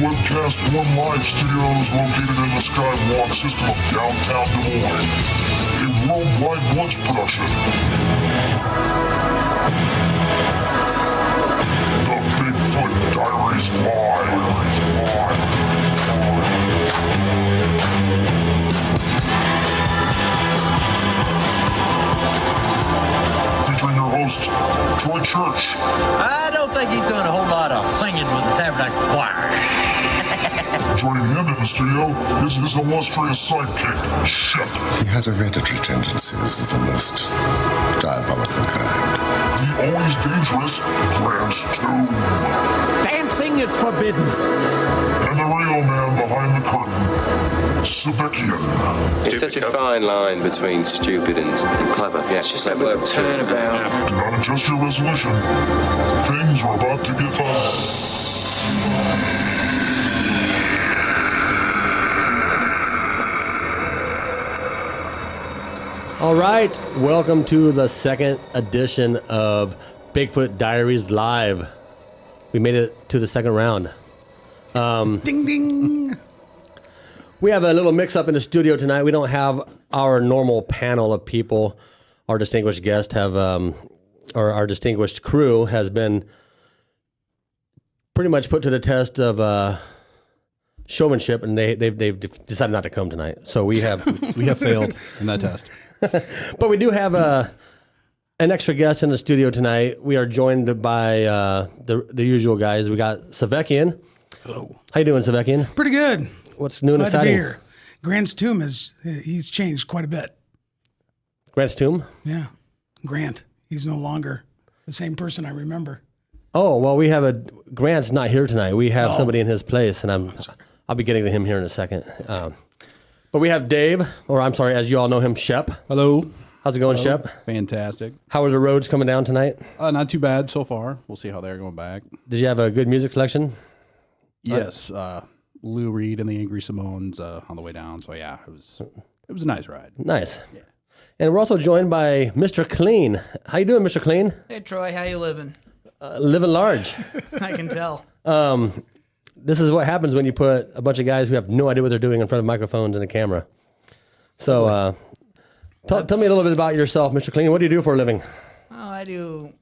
Webcast One Live Studios located in the Skywalk system of downtown Des Moines. A worldwide once production. The Bigfoot Diaries Live. Featuring your host, Troy Church. I don't think he's doing a whole lot of singing with the Tabernacle Choir. Joining him in the studio is his illustrious sidekick, Shep. He has hereditary tendencies of the most diabolical kind. The always dangerous Grant's Tomb. Dancing is forbidden. And the real man behind the curtain, Savekian. It's such a fine line between stupid and clever. Yeah, it's just a little turnabout. Do not adjust your resolution. Things are about to get fun. All right, welcome to the second edition of Bigfoot Diaries Live. We made it to the second round. Ding, ding. We have a little mix-up in the studio tonight. We don't have our normal panel of people. Our distinguished guest or our distinguished crew has been pretty much put to the test of showmanship, and they've decided not to come tonight. So we have failed in that test. But we do have an extra guest in the studio tonight. We are joined by the usual guys. We got Savekian. Hello. How you doing, Savekian? Pretty good. What's new and Glad to be exciting? here. Grant's tomb he's changed quite a bit. Grant's tomb? Yeah. Grant. He's no longer the same person I remember. Oh, well, we have Grant's not here tonight. We have somebody in his place, and I'll be getting to him here in a second. But we have Dave, or I'm sorry, as you all know him, Shep. Hello. How's it going, Hello. Shep? Fantastic. How are the roads coming down tonight? Not too bad so far. We'll see how they're going back. Did you have a good music selection? Yes. Lou Reed and the Angry Simones on the way down. So yeah, it was a nice ride. Nice. Yeah. And we're also joined by Mr. Clean. How you doing, Mr. Clean? Hey Troy, how you living? Living large. I can tell. This is what happens when you put a bunch of guys who have no idea what they're doing in front of microphones and a camera. So tell me a little bit about yourself, Mr. Clean. What do you do for a living? Oh, I do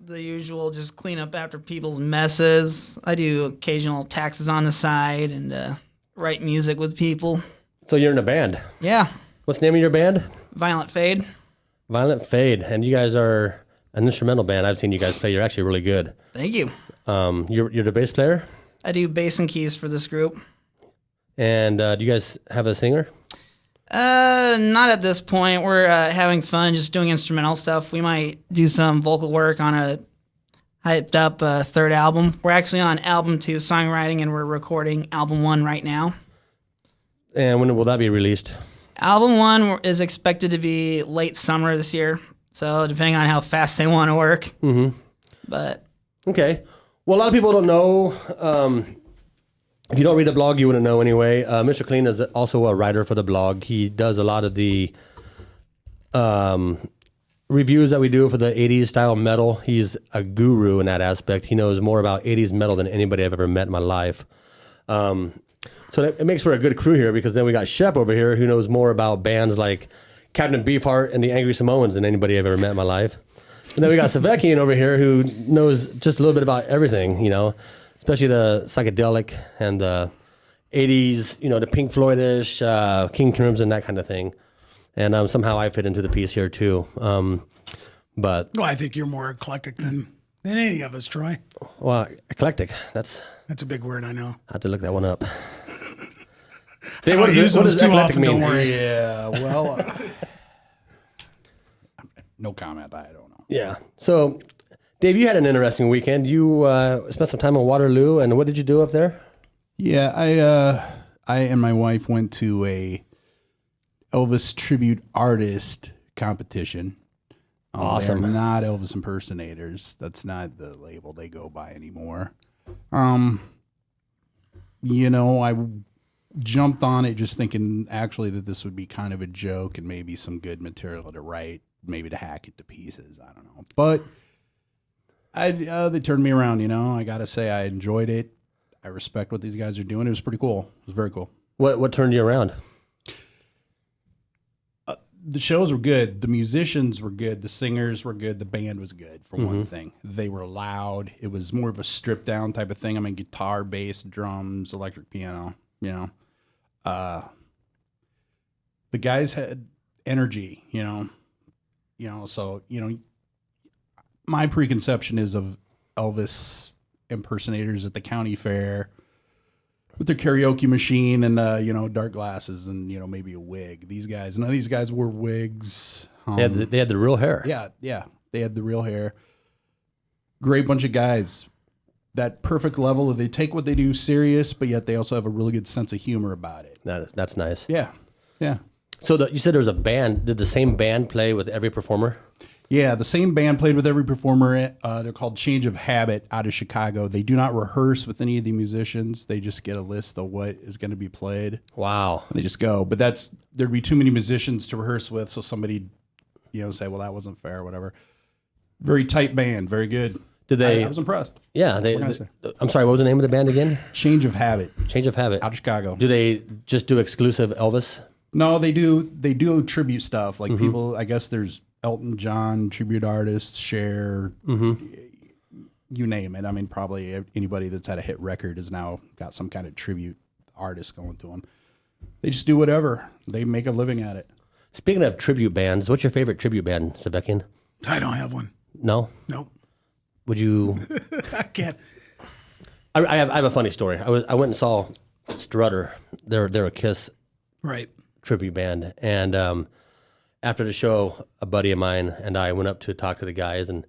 the usual, just clean up after people's messes. I do occasional taxes on the side and write music with people. So you're in a band. Yeah, What's the name of your band? Violent Fade. Violent Fade. And you guys are an instrumental band. I've seen you guys play. You're actually really good. Thank you. You're the bass player? I do bass and keys for this group. And do you guys have a singer? Not at this point. We're having fun just doing instrumental stuff. We might do some vocal work on a hyped up third album. We're actually on album 2 songwriting, and we're recording album 1 right now. And when will that be released? Album 1 is expected to be late summer this year. So depending on how fast they want to work. Mm-hmm. But Okay. Well, a lot of people don't know. If you don't read the blog, you wouldn't know anyway. Mr. Clean is also a writer for the blog. He does a lot of the reviews that we do for the 80s style metal. He's a guru in that aspect. He knows more about 80s metal than anybody I've ever met in my life. So it makes for a good crew here, because then we got Shep over here who knows more about bands like Captain Beefheart and the Angry Samoans than anybody I've ever met in my life. And then we got Savekian over here who knows just a little bit about everything, especially the psychedelic and the 80s, the Pink Floyd-ish, King Crimson, that kind of thing. And somehow I fit into the piece here too. But Well, I think you're more eclectic than any of us, Troy. well, eclectic. That's a big word, I know. I have to look that one up. I Dave, don't use what those does too eclectic often, don't mean? worry. Yeah. Well, no comment. I don't know. Yeah. So, Dave, you had an interesting weekend. You spent some time in Waterloo, and what did you do up there? Yeah, I and my wife went to a Elvis tribute artist competition. Awesome. They're not Elvis impersonators. That's not the label they go by anymore. I jumped on it just thinking actually that this would be kind of a joke and maybe some good material to write, maybe to hack it to pieces. I don't know. But they turned me around, I got to say I enjoyed it. I respect what these guys are doing. It was pretty cool. It was very cool. What turned you around? The shows were good. The musicians were good. The singers were good. The band was good, for one thing. They were loud. It was more of a stripped down type of thing. I mean, guitar, bass, drums, electric piano, you know. The guys had energy, you know. So, my preconception is of Elvis impersonators at the county fair with their karaoke machine and dark glasses and maybe a wig. None of these guys wore wigs. They had the real hair. Yeah, they had the real hair. Great bunch of guys. That perfect level of they take what they do serious, but yet they also have a really good sense of humor about it. That's nice. Yeah. So you said there's a band. Did the same band play with every performer? Yeah, the same band played with every performer. They're called Change of Habit out of Chicago. They do not rehearse with any of the musicians. They just get a list of what is going to be played. Wow. And they just go. But there'd be too many musicians to rehearse with, so somebody, say, well, that wasn't fair or whatever. Very tight band, very good. Did they? I was impressed. Yeah. I'm sorry, what was the name of the band again? Change of Habit. Change of Habit. Out of Chicago. Do they just do exclusive Elvis? No, they do tribute stuff. Like people, I guess there's Elton John, tribute artists, Cher, you name it. I mean, probably anybody that's had a hit record has now got some kind of tribute artist going to them. They just do whatever. They make a living at it. Speaking of tribute bands, what's your favorite tribute band, Sevekian? I don't have one. No? No. Would you? I can't. I have a funny story. I went and saw Strutter. They're a Kiss Right. tribute band, and after the show, a buddy of mine and I went up to talk to the guys, and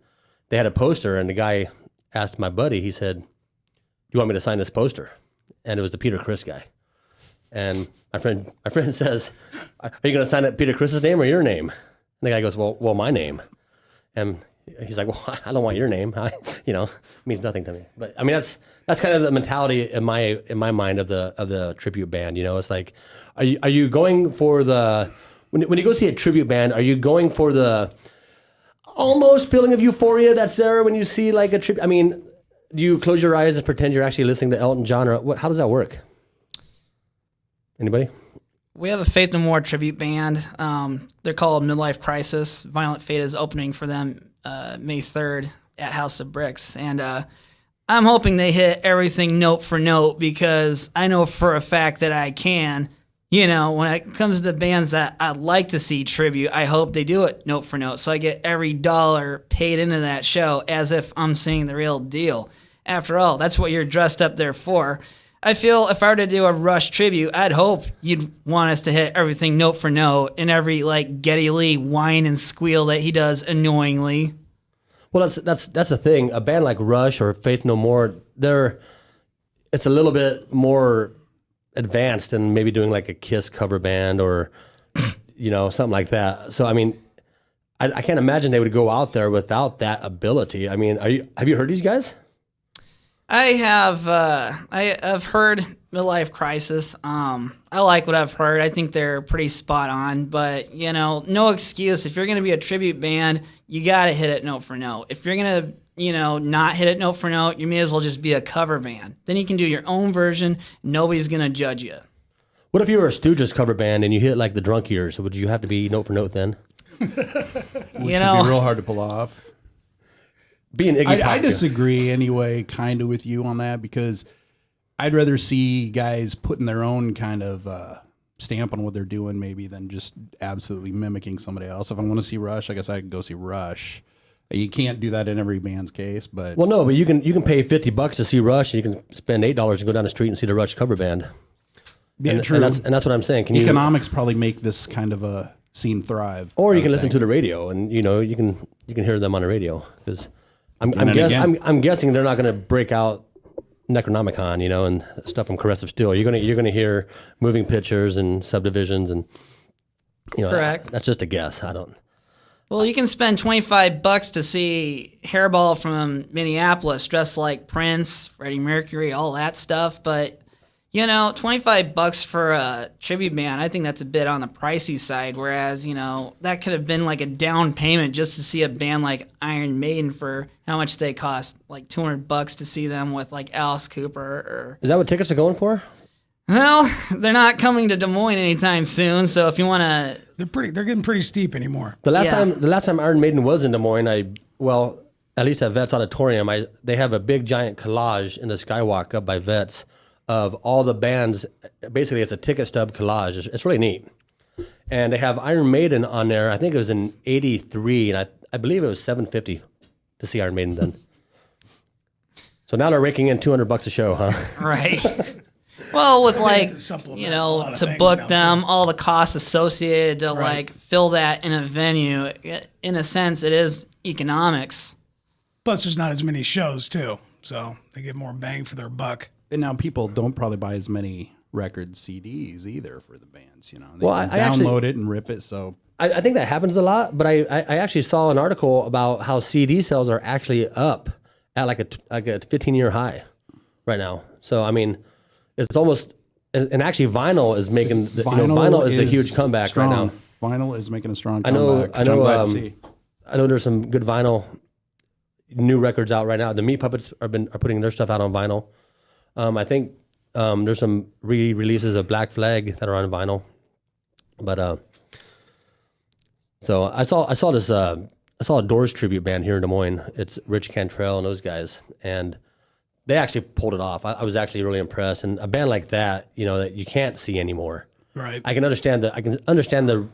they had a poster, and the guy asked my buddy, he said, "Do you want me to sign this poster?" And it was the Peter Criss guy. And my friend says, "Are you going to sign it Peter Criss's name or your name?" And the guy goes, well, my name. And he's like, "Well, I don't want your name. It means nothing to me." But I mean, that's kind of the mentality in my mind of the tribute band. It's like, are you going for the when you go see a tribute band, are you going for the almost feeling of euphoria that's there when you see like a tribute? I mean, do you close your eyes and pretend you're actually listening to Elton John, or what? How does that work? Anybody? We have a Faith No More tribute band. They're called Midlife Crisis. Violent Fate is opening for them May 3rd at House of Bricks. And I'm hoping they hit everything note for note, because I know for a fact that I can. When it comes to the bands that I'd like to see tribute, I hope they do it note for note, so I get every dollar paid into that show as if I'm seeing the real deal. After all, that's what you're dressed up there for. I feel if I were to do a Rush tribute, I'd hope you'd want us to hit everything note for note, and every Geddy Lee whine and squeal that he does annoyingly. Well, that's the thing. A band like Rush or Faith No More, it's a little bit more advanced than maybe doing like a Kiss cover band or something like that. So I mean, I can't imagine they would go out there without that ability. I mean, have you heard these guys? I have. I've heard Midlife Crisis. I like what I've heard. I think they're pretty spot on. But no excuse. If you're going to be a tribute band, you got to hit it note for note. If you're going to not hit it note for note, you may as well just be a cover band. Then you can do your own version. Nobody's going to judge you. What if you were a Stooges cover band and you hit like the Drunk Years? Would you have to be note for note then? Which would be real hard to pull off. Being Iggy Pop, I disagree anyway, kind of with you on that, because I'd rather see guys putting their own kind of stamp on what they're doing maybe than just absolutely mimicking somebody else. If I want to see Rush, I guess I could go see Rush. You can't do that in every band's case, but well, no, but you can pay $50 to see Rush, and you can spend $8 and go down the street and see the Rush cover band. Yeah, and, true. And that's what I'm saying. Economics probably make this kind of a scene thrive, or you can listen to the radio, and you can hear them on the radio, because I'm guessing they're not going to break out Necronomicon, and stuff from Caress of Steel. You're gonna hear Moving Pictures and Subdivisions, and correct. That's just a guess. I don't. Well, you can spend $25 to see Hairball from Minneapolis dressed like Prince, Freddie Mercury, all that stuff. But, $25 for a tribute band, I think that's a bit on the pricey side. Whereas, that could have been like a down payment just to see a band like Iron Maiden for how much they cost, like $200 to see them with like Alice Cooper. Or Is that what tickets are going for? well, they're not coming to Des Moines anytime soon. So if you want to, They're getting pretty steep anymore. The last time Iron Maiden was in Des Moines, at least at Vets Auditorium, they have a big giant collage in the skywalk up by Vets of all the bands. Basically, it's a ticket stub collage. It's really neat. And they have Iron Maiden on there. I think it was in '83, and I believe it was $750 to see Iron Maiden then. So now they're raking in $200 a show, huh? right. Well, with to supplement a lot of to things book now, them, too. all the costs associated to Right. fill that in a venue, in a sense, it is economics. Plus, there's not as many shows too, so they get more bang for their buck. And now people don't probably buy as many record CDs either for the bands. They Well, can I actually- download it and rip it. So I think that happens a lot, but I actually saw an article about how CD sales are actually up at like a 15-year high right now. So, I mean, it's almost, and actually vinyl is making, vinyl is a huge comeback strong. right now. Vinyl is making a strong I know, comeback. which I'm glad to see. I know there's some good vinyl new records out right now. The Meat Puppets are putting their stuff out on vinyl. I think there's some re-releases of Black Flag that are on vinyl. But so I saw a Doors tribute band here in Des Moines. It's Rich Cantrell and those guys, and they actually pulled it off. I was actually really impressed. And a band like that, that you can't see anymore. Right. I can understand the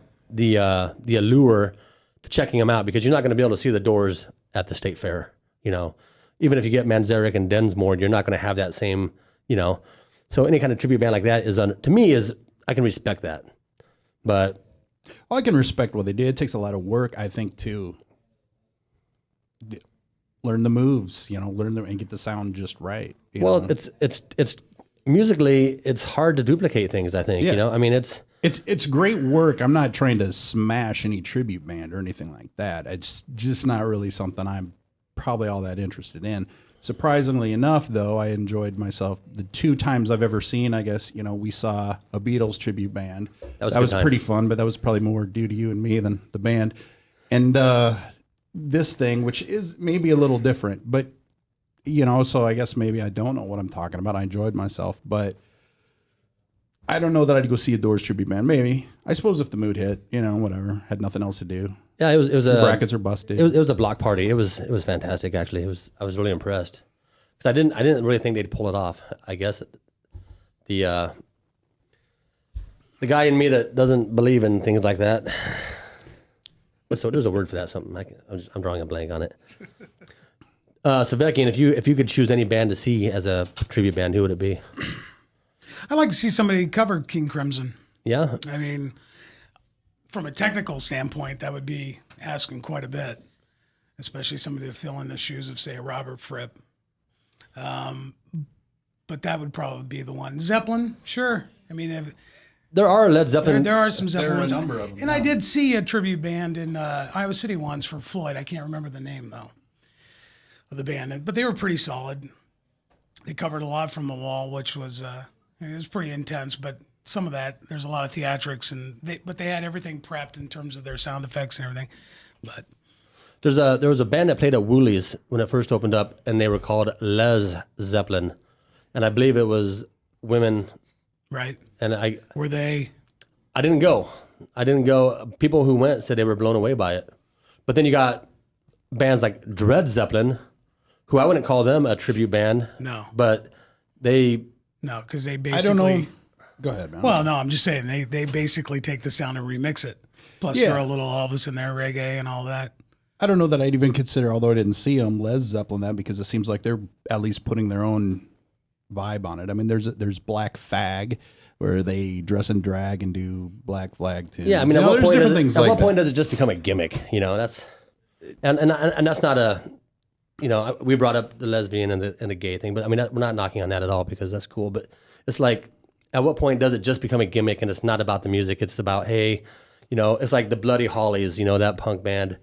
allure to checking them out, because you're not going to be able to see the Doors at the state fair. Even if you get Manzarek and Densmore, you're not going to have that same. So any kind of tribute band like that to me I can respect that, but. Well, I can respect what they did. It takes a lot of work, I think, to learn the moves, learn them and get the sound just right. Well, it's musically, it's hard to duplicate things, I think. Yeah. I mean, it's great work. I'm not trying to smash any tribute band or anything like that. It's just not really something I'm probably all that interested in. Surprisingly enough, though, I enjoyed myself the 2 times I've ever seen. I guess we saw a Beatles tribute band. That was time. pretty fun, but that was probably more due to you and me than the band. And this thing, which is maybe a little different, but so I guess maybe I don't know what I'm talking about. I enjoyed myself, but I don't know that I'd go see a Doors tribute band. Maybe, I suppose, if the mood hit, whatever, had nothing else to do. Yeah, it was The a brackets are busted. It was a block party. It was fantastic, actually. I was really impressed, because I didn't really think they'd pull it off. I guess the guy in me that doesn't believe in things like that. So there's a word for that. Something I'm drawing a blank on it. Savekian, if you could choose any band to see as a tribute band, who would it be? I'd like to see somebody cover King Crimson. Yeah. I mean, from a technical standpoint, that would be asking quite a bit, especially somebody to fill in the shoes of, say, a Robert Fripp. But that would probably be the one. Zeppelin, sure. I mean, There are Led Zeppelin. there are some Zeppelin There are a ones. number of them, And I yeah. did see a tribute band in Iowa City once for Floyd. I can't remember the name, though, of the band. But they were pretty solid. They covered a lot from The Wall, which was it was pretty intense, but some of that, there's a lot of theatrics, but they had everything prepped in terms of their sound effects and everything. But There was a band that played at Woolies when it first opened up, and they were called Les Zeppelin, and I believe it was women. right, And were they? I didn't go. People who went said they were blown away by it. But then you got bands like Dred Zeppelin, who I wouldn't call them a tribute band. No. But they. No, because they I basically. don't know. Go ahead, man. Well, no, I'm just saying they basically take the sound and remix it, plus Yeah. throw a little Elvis in there, reggae and all that. I don't know that I'd even consider, although I didn't see them, Les Zeppelin that, because it seems like they're at least putting their own vibe on it. I mean, there's Black Fag, where they dress in drag and do Black Flag tunes. Yeah, I mean, You know, at there's different what things point like that. does it just become a gimmick? That's and that's not a. We brought up the lesbian and the gay thing, but I mean, we're not knocking on that at all, because that's cool. But it's like, at what point does it just become a gimmick, and it's not about the music? It's about, hey, it's like the Bloody Hollies, that punk band.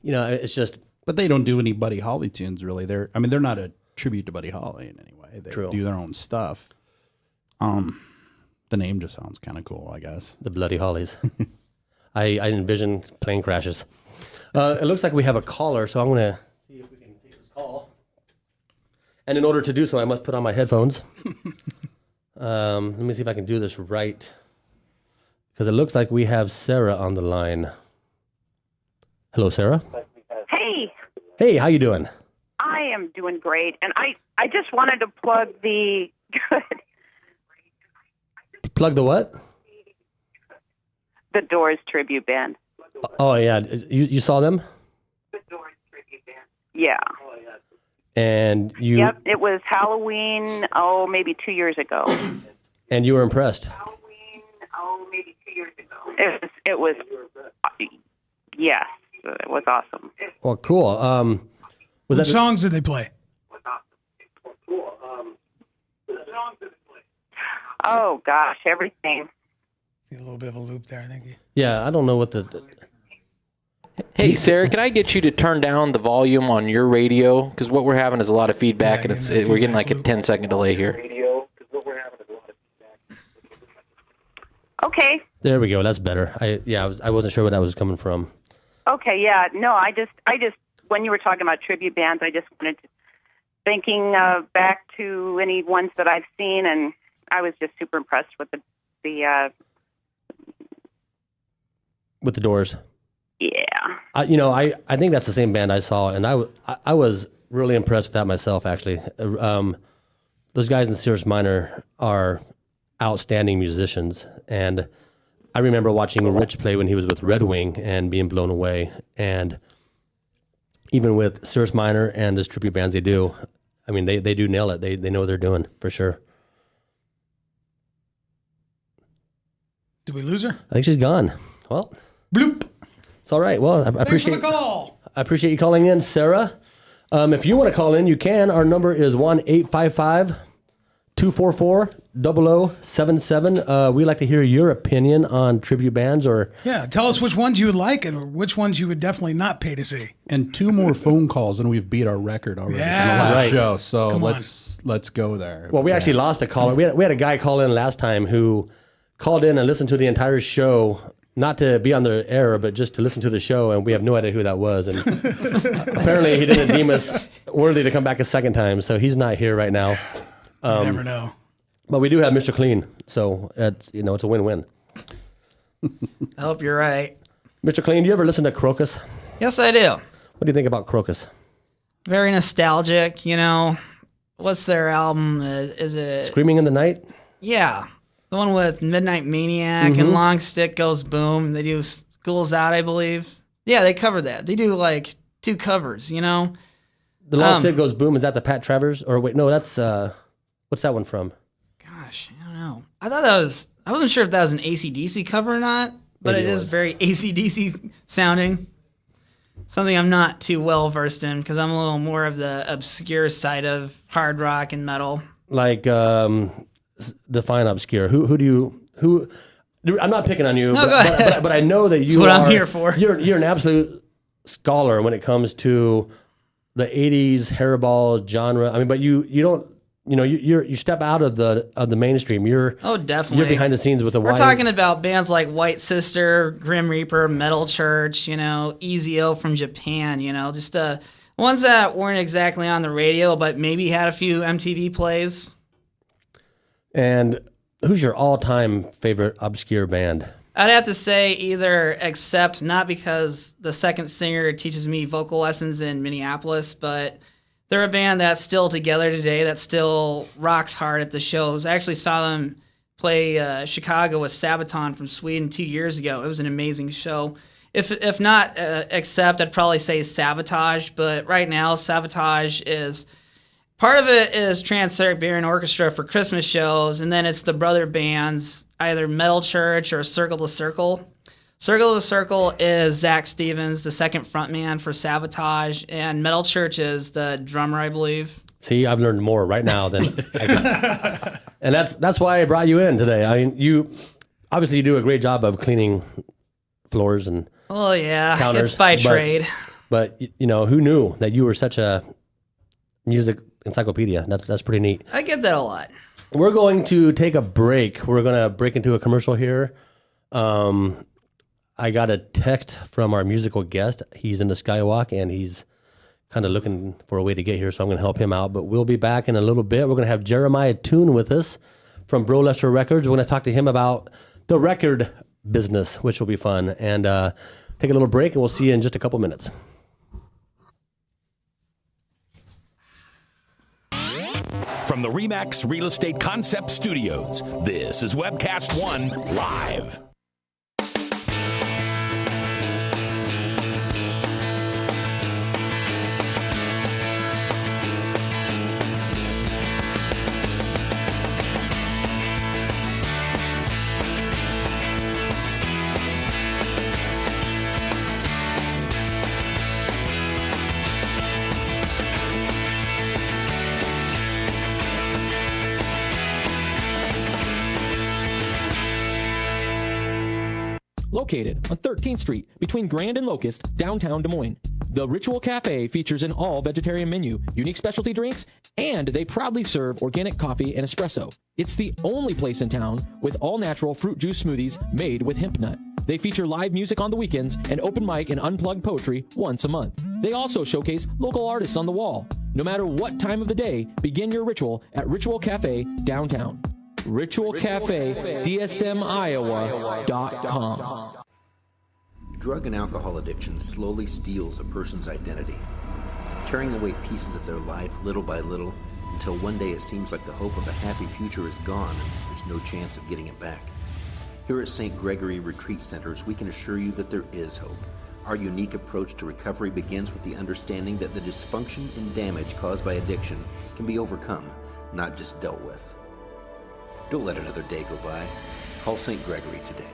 It's just. But they don't do any Buddy Holly tunes, really. They're not a tribute to Buddy Holly in any way. They True. do their own stuff. The name just sounds kind of cool, I guess. The Bloody Hollies. I envision plane crashes. It looks like we have a caller, so I'm going to see if we can take this call. And in order to do so, I must put on my headphones. Let me see if I can do this right. Because it looks like we have Sarah on the line. Hello, Sarah. Hey, Hey, how you doing? I am doing great, and I just wanted to plug the Plug the what? the Doors tribute band. Oh, yeah. You saw them? Yeah. And you Yep. It was Halloween. Maybe 2 years ago. and you were impressed. It was. Yes, it was awesome. Well, cool. Was What that songs did they play? Oh gosh, everything. See a little bit of a loop there, I think. Yeah, I don't know what the Hey, Sarah, can I get you to turn down the volume on your radio? Because what we're having is a lot of feedback, Yeah, and we're getting like a 10-second delay here. Okay. There we go. That's better. I wasn't sure where that was coming from. Okay. Yeah. No, I just when you were talking about tribute bands, I just wanted to thinking back to any ones that I've seen, and I was just super impressed with the With the Doors. yeah. I think that's the same band I saw, and I was really impressed with that myself, actually. Those guys in Cirrus Minor are outstanding musicians, and I remember watching Rich play when he was with Red Wing and being blown away. And even with Cirrus Minor and this tribute bands they do, I mean, they do nail it. They know what they're doing, for sure. Did we lose her? I think she's gone. Well, Bloop. it's all right. Well, I Thanks for appreciate the call. I appreciate you calling in, Sarah. If you want to call in, you can. Our number is 1-855-244-0077. We like to hear your opinion on tribute bands, or Yeah, tell us which ones you would like and which ones you would definitely not pay to see. And 2 more phone calls, and we've beat our record already from the Yeah. last Right. show. So Come on. let's go there. well, we actually lost a caller. We had a guy call in last time who called in and listened to the entire show, not to be on the air, but just to listen to the show, and we have no idea who that was. And apparently he didn't deem us worthy to come back a second time, so he's not here right now. You never know. But we do have Mr. Clean, so it's a win-win. I hope you're right. Mr. Clean, do you ever listen to Crocus? Yes, I do. What do you think about Crocus? Very nostalgic, What's their album? Is it? Screaming in the Night? Yeah. The one with Midnight Maniac and Long Stick Goes Boom. They do School's Out, I believe. Yeah, they cover that. They do like 2 covers, The Long Stick Goes Boom, is that the Pat Travers? Or wait, no, that's, what's that one from? Gosh, I don't know. I wasn't sure if that was an AC/DC cover or not, but Maybe it it is was. very AC/DC sounding. Something I'm not too well versed in because I'm a little more of the obscure side of hard rock and metal. Like, define obscure. Who I'm not picking on you, No, go ahead. but I know that you That's what I'm here for. You're an absolute scholar when it comes to the 80s hairball genre. I mean, but you don't, you step out of the mainstream. You're Definitely. You're behind the scenes with the We're wide. talking about bands like White Sister, Grim Reaper, Metal Church, Easy-O from Japan, just ones that weren't exactly on the radio, but maybe had a few MTV plays. And who's your all-time favorite obscure band? I'd have to say either Accept, not because the second singer teaches me vocal lessons in Minneapolis, but they're a band that's still together today, that still rocks hard at the shows. I actually saw them play Chicago with Sabaton from Sweden 2 years ago. It was an amazing show. If not Accept, I'd probably say Sabotage, but right now Sabotage is... Part of it is Trans-Siberian Orchestra for Christmas shows, and then it's the brother bands, either Metal Church or Circle to Circle. Circle to Circle is Zach Stevens, the second frontman for Sabotage, and Metal Church is the drummer, I believe. See, I've learned more right now than I can. And that's why I brought you in today. I mean, you obviously do a great job of cleaning floors and Well, yeah, counters, it's by trade. But who knew that you were such a music encyclopedia? That's pretty neat. I get that a lot. we're going to take a break. We're going to break into a commercial here. I got a text from our musical guest. He's in the Skywalk, and he's kind of looking for a way to get here, so I'm going to help him out. But we'll be back in a little bit. We're going to have Jeremiah Toon with us from Bro Lester Records. We're going to talk to him about the record business, which will be fun. And take a little break, and we'll see you in just a couple minutes. From the RE/MAX Real Estate Concept Studios, this is Webcast One Live. Located on 13th Street between Grand and Locust, downtown Des Moines. The Ritual Cafe features an all-vegetarian menu, unique specialty drinks, and they proudly serve organic coffee and espresso. It's the only place in town with all-natural fruit juice smoothies made with hemp nut. They feature live music on the weekends and open mic and unplugged poetry once a month. They also showcase local artists on the wall. No matter what time of the day, begin your ritual at Ritual Cafe downtown. Ritual Cafe, DSMIowa.com. Drug and alcohol addiction slowly steals a person's identity, tearing away pieces of their life little by little until one day it seems like the hope of a happy future is gone and there's no chance of getting it back. Here at St. Gregory Retreat Centers, we can assure you that there is hope. Our unique approach to recovery begins with the understanding that the dysfunction and damage caused by addiction can be overcome, not just dealt with. Don't let another day go by. Call St. Gregory today.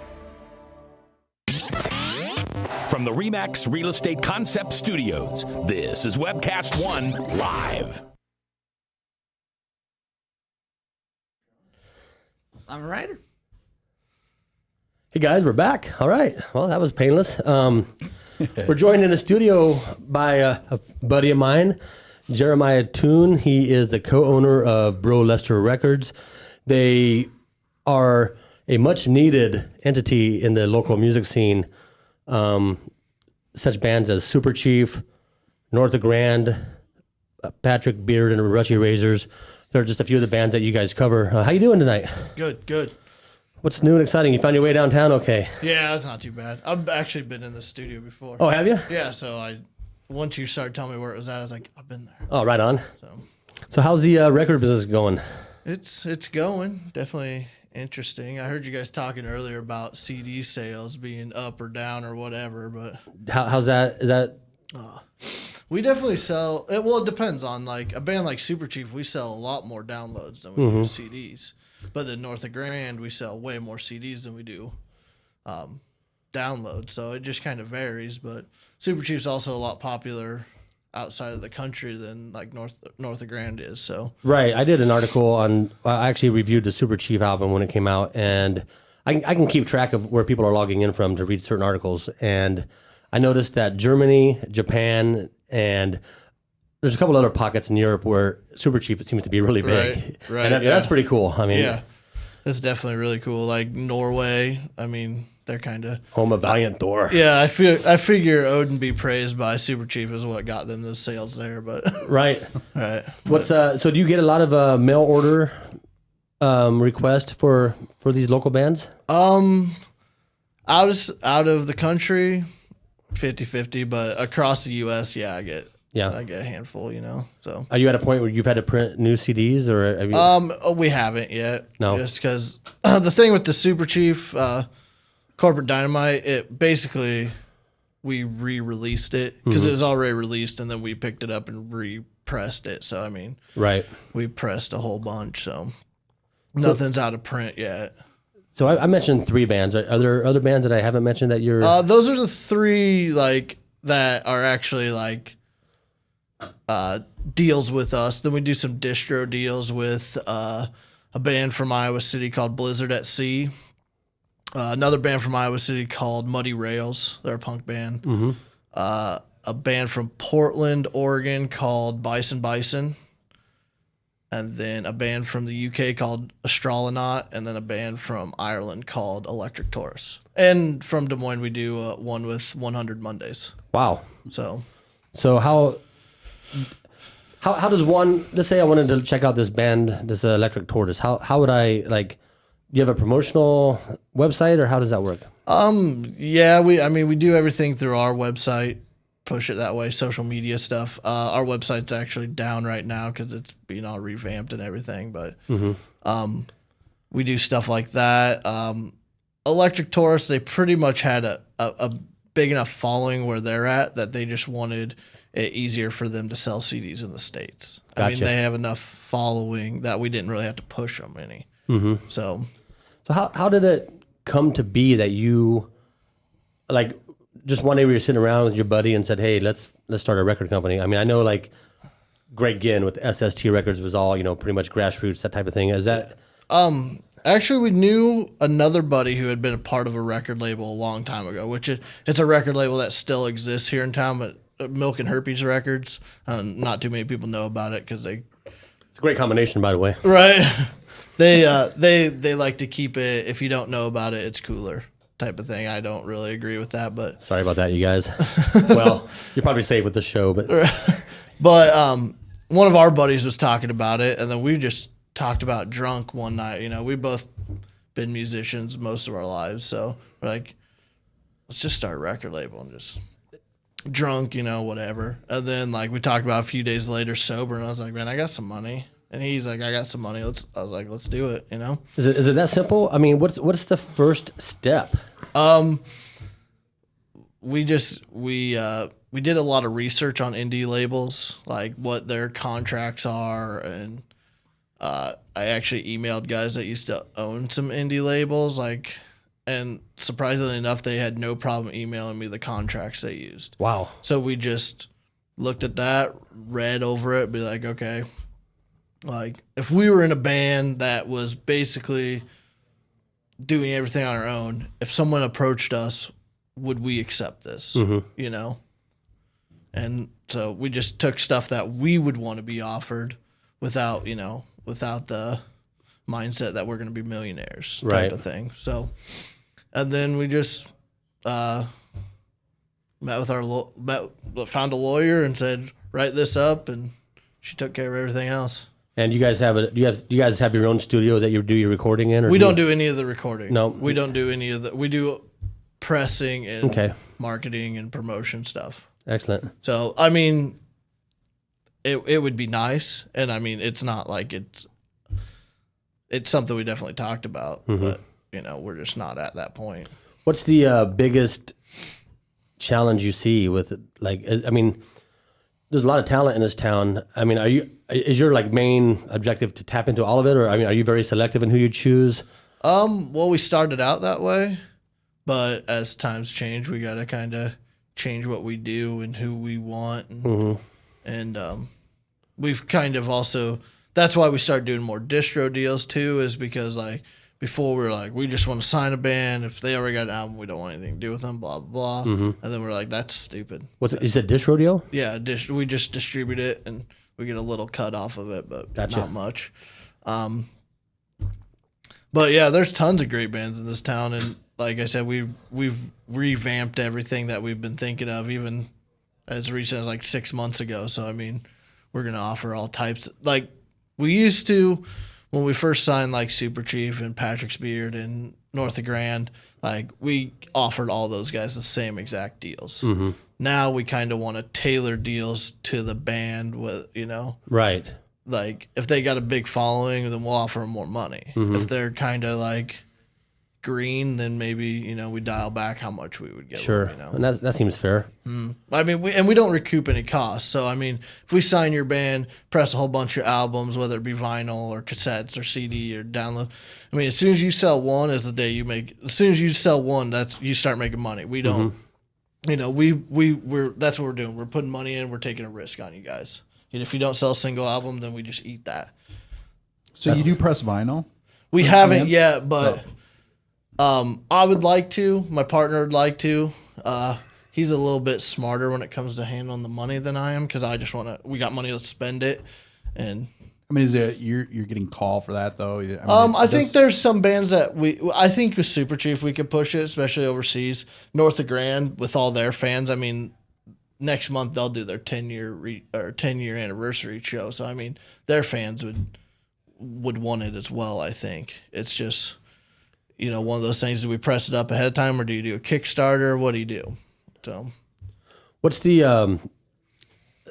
From the RE/MAX Real Estate Concept Studios, this is Webcast One Live. I'm a writer. Hey guys, we're back. All right. Well, that was painless. We're joined in the studio by a buddy of mine, Jeremiah Toon. He is the co-owner of Bro Lester Records. They are a much needed entity in the local music scene. Such bands as Super Chief, North of Grand, Patrick Beard and the Rushy Razors. They're just a few of the bands that you guys cover. How you doing tonight? Good. What's new and exciting? You found your way downtown okay? Yeah, that's not too bad. I've actually been in the studio before. Oh, have you? Yeah, so once you started telling me where it was at, I was like, I've been there. Oh, right on. So how's the record business going? It's going. Definitely interesting. I heard you guys talking earlier about CD sales being up or down or whatever, but how's that? Is that? We definitely sell it. Well, it depends on like a band like Super Chief. We sell a lot more downloads than we do CDs. But then North of Grand, we sell way more CDs than we do downloads. So it just kind of varies. But Super Chief's also a lot popular outside of the country than like North of Grand is. So Right. I did an article on. I actually reviewed the Super Chief album when it came out, and I can keep track of where people are logging in from to read certain articles. And I noticed that Germany, Japan, and there's a couple other pockets in Europe where Super Chief seems to be really big. Right. And that's pretty cool. I mean, yeah, that's definitely really cool. Like Norway, I mean, they're kind of home of Valiant Thor. Yeah, I figure Odin be praised by Super Chief is what got them those sales there. But right. What's so do you get a lot of mail order requests for these local bands? Out of the country, 50-50, but across the U.S., I get a handful, So Are you at a point where you've had to print new CDs, or have you? We haven't yet. No, just because the thing with the Super Chief Corporate Dynamite, it basically we re-released it because it was already released, and then we picked it up and repressed it. So I mean, right, we pressed a whole bunch, so nothing's out of print yet. So I mentioned 3 bands. Are there other bands that I haven't mentioned that you're? Those are the 3 like that are actually like deals with us. Then we do some distro deals with a band from Iowa City called Blizzard at Sea. Another band from Iowa City called Muddy Rails. They're a punk band. A band from Portland, Oregon called Bison. and then a band from the UK called Astrolonaut, and then a band from Ireland called Electric Taurus. And from Des Moines, we do one with 100 Mondays. Wow. So how does one? Let's say I wanted to check out this band, this Electric Tortoise. How would I like? Do you have a promotional website, or how does that work? Yeah, we do everything through our website, push it that way, social media stuff. Our website's actually down right now because it's being all revamped and everything, but we do stuff like that. Electric Taurus, they pretty much had a big enough following where they're at that they just wanted it easier for them to sell CDs in the States. I mean, Gotcha. they have enough following that we didn't really have to push them any. So how did it come to be that you, like, just one day we were sitting around with your buddy and said, hey, let's start a record company? I mean, I know like Greg Ginn with SST Records was all, pretty much grassroots, that type of thing. Is that? Actually, we knew another buddy who had been a part of a record label a long time ago, which it's a record label that still exists here in town, but Milk and Herpes Records. Not too many people know about it because it's a great combination, by the way. Right. They like to keep it, if you don't know about it, it's cooler type of thing. I don't really agree with that, but Sorry about that, you guys. Well, you're probably safe with the show, but one of our buddies was talking about it, and then we just talked about drunk one night. We both been musicians most of our lives, so we're like, let's just start a record label and just drunk, whatever. And then like we talked about a few days later sober, and I was like, man, I got some money. And he's like, I got some money. I was like, let's do it, Is it that simple? I mean, what's the first step? We did a lot of research on indie labels, like what their contracts are, and I actually emailed guys that used to own some indie labels, and surprisingly enough, they had no problem emailing me the contracts they used. Wow. So we just looked at that, read over it, be like, okay, like if we were in a band that was basically doing everything on our own, if someone approached us, would we accept this? And so we just took stuff that we would want to be offered without the mindset that we're going to be millionaires type of thing. So, and then we just found a lawyer and said, write this up, and she took care of everything else. And you guys have you guys have your own studio that you do your recording in? Or we don't do any of the recording. No, we don't do any of the. We do pressing and marketing and promotion stuff. Excellent. So I mean, it would be nice, and I mean, it's not like it's something we definitely talked about, but we're just not at that point. What's the biggest challenge you see with it? Like, I mean, there's a lot of talent in this town. I mean, is your like main objective to tap into all of it, or I mean, are you very selective in who you choose? Well, we started out that way, but as times change, we got to kind of change what we do and who we want, and we've kind of also. That's why we started doing more distro deals too, is because like before we were like, we just want to sign a band. If they already got an album, we don't want anything to do with them, blah, blah, blah. And then we're like, that's stupid. You said distro deal? Yeah, we just distribute it and we get a little cut off of it, but not much. But yeah, there's tons of great bands in this town. And like I said, we've revamped everything that we've been thinking of, even as recent as like 6 months ago. So, I mean, we're going to offer all types. Like we used to, when we first signed like Super Chief and Patrick's Beard and North of Grand, like we offered all those guys the same exact deals. Now we kind of want to tailor deals to the band with, Right. Like if they got a big following, then we'll offer them more money. If they're kind of like green, then maybe, we dial back how much we would get. Sure. And that seems fair. I mean, we don't recoup any costs. So, I mean, if we sign your band, press a whole bunch of albums, whether it be vinyl or cassettes or CD or download, I mean, as soon as you sell one is the day you make, as soon as you sell one, you start making money. We don't, we're that's what we're doing. We're putting money in, we're taking a risk on you guys. And if you don't sell a single album, then we just eat that. So you do press vinyl? We haven't yet, but I would like to. My partner would like to. He's a little bit smarter when it comes to handling the money than I am, because I just want to. We got money, let's spend it. And I mean, is it you're getting call for that though? I mean, I think there's some bands that I think with Super Chief we could push it, especially overseas, north of Grand with all their fans. I mean, next month they'll do their 10-year anniversary show. So I mean, their fans would want it as well. I think it's just one of those things. Do we press it up ahead of time, or do you do a Kickstarter? What do you do? So, what's the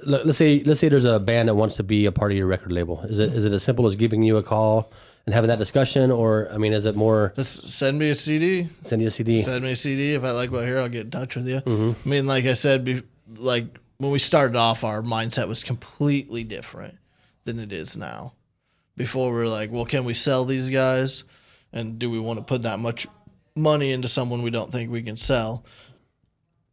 let's say there's a band that wants to be a part of your record label. Is it as simple as giving you a call and having that discussion, or I mean, is it more? Just send me a CD. Send you a CD. Send me a CD. If I like what I hear, I'll get in touch with you. I mean, like I said, like when we started off, our mindset was completely different than it is now. Before we were like, well, can we sell these guys, and do we want to put that much money into someone we don't think we can sell?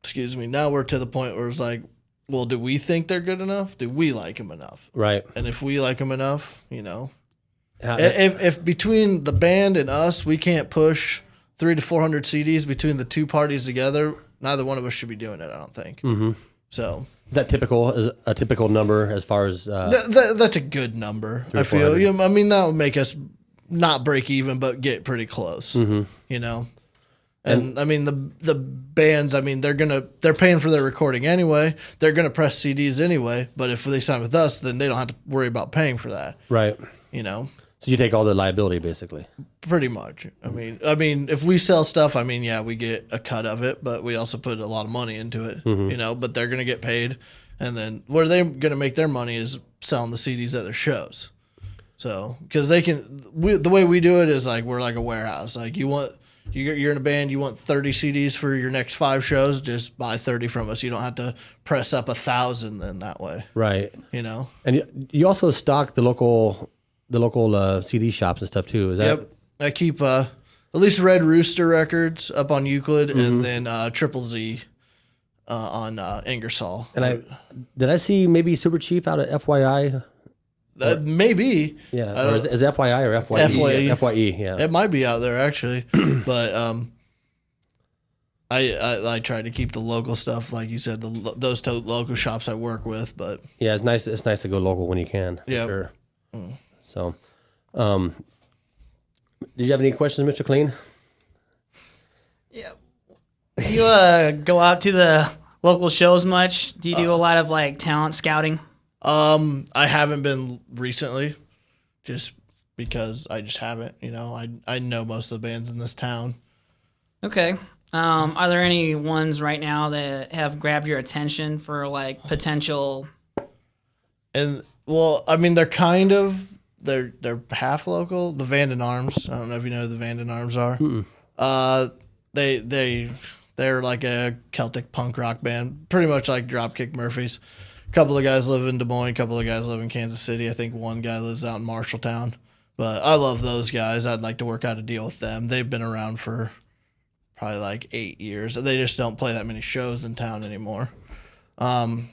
Excuse me. Now we're to the point where it's like, well, do we think they're good enough? Do we like them enough? Right. And if we like them enough, if between the band and us, we can't push 300 to 400 CDs between the two parties together, neither one of us should be doing it, I don't think. Mm-hmm. So is that typical? Is a typical number as far as that's a good number. I feel. I mean, that would make us not break even, but get pretty close. Mm-hmm. And I mean the bands, I mean they're paying for their recording anyway. They're gonna press CDs anyway. But if they sign with us, then they don't have to worry about paying for that. Right. So you take all the liability basically. Pretty much. I mean if we sell stuff, I mean we get a cut of it, but we also put a lot of money into it. Mm-hmm. But they're gonna get paid, and then where they're gonna make their money is selling the CDs at their shows. So because the way we do it is like we're like a warehouse. Like you're in a band, you want 30 CDs for your next 5 shows, just buy 30 from us. You don't have to press up 1,000 then that way. Right. And you also stock the local CD shops and stuff too. Is that? Yep. I keep at least Red Rooster Records up on Euclid, and then Triple Z on Ingersoll. And did I see maybe Super Chief out at FYI? Maybe. Yeah. Or is FYI or FYE? FYE, yeah. It might be out there actually. But I try to keep the local stuff, like you said, those local shops I work with. But yeah, it's nice to go local when you can. Yeah. Sure. So did you have any questions, Mr. Clean? Yeah. You go out to the local shows much? Do you do a lot of like talent scouting? I haven't been recently, just because I just haven't. I know most of the bands in this town. Okay. Are there any ones right now that have grabbed your attention for like potential? And well, I mean, they're half local. The Vanden Arms. I don't know if you know who the Vanden Arms are. They're like a Celtic punk rock band, pretty much like Dropkick Murphys. A couple of guys live in Des Moines, a couple of guys live in Kansas City. I think one guy lives out in Marshalltown. But I love those guys. I'd like to work out a deal with them. They've been around for probably like 8 years. They just don't play that many shows in town anymore. I